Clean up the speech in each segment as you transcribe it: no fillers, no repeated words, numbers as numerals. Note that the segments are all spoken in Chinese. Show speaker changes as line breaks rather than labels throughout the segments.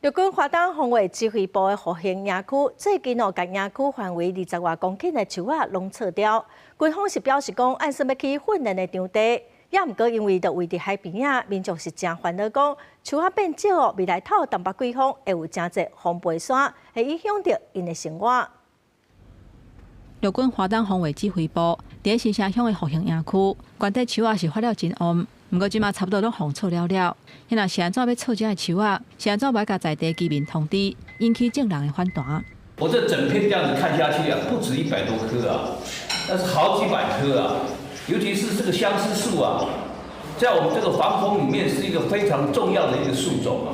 陆军花东防卫指挥部的复兴营区最近甲营区范围20多公顷的树仔拢撤掉。军方是表示讲，按说要去训练的场地，也毋过因为着位伫海边仔，民众是真烦恼讲树仔变少哦，未来透东北季风会有真侪风背山，会影响到因的生活。
陆军花东防卫指挥部伫新城乡的复兴营区，原底树仔是发了真旺。不过，即马差不多拢风撤了了。因若是安怎要撤这个树仔，是安怎要甲在地居民通知，引起众人的反弹。
我这整片这样子看下去啊，不止100多棵啊，那是好几百棵啊。尤其是这个相思树啊，在我们这个防风里面是一个非常重要的一个树种啊。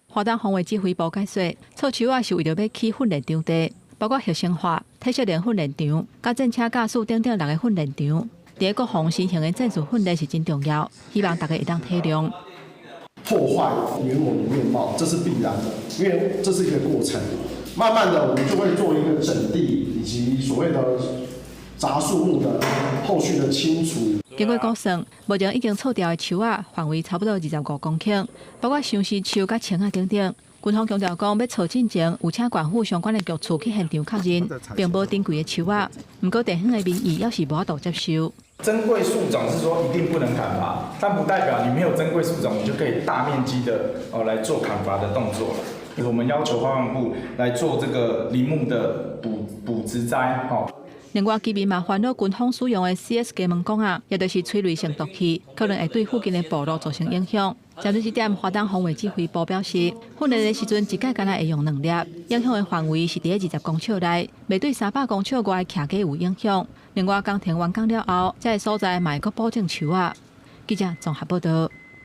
花东防卫指挥部解说，撤树仔是为着要起训练场地，包括学生化、体适能训练场、甲战车驾驶等6个训练场。第一国防新型的战术训练是真重要，希望大家会当体谅。
破坏原我的面貌，这是必然的，因为这是一个过程。慢慢的，我们就会做一个整地以及所谓的杂树木的后续的清除。
经过估算，目前已经撤掉的树仔范围差不多25公顷，包括相思树、甲青仔等等。军方强调讲，要撤进前有请管府相关的局处去现场确认，并无珍贵的树仔。不过地方的民意也是无法度接受。
珍贵树种是说一定不能砍伐，但不代表你没有珍贵树种，你就可以大面积的来做砍伐的动作了。我们要求花防部来做这个林木的补植栽。
另外，居民嘛烦恼军方使用的 CS 加盟工啊，也就是催泪性毒气，可能会对附近的部落造成影响。针对这点，花东防卫指挥部表示，训练的时阵一届敢若会用2粒，影响的范围是伫20公尺内，未对300公尺外的徛家有影响。另外，工程完工了后，这个所在嘛会阁保证树仔。记者综合报道。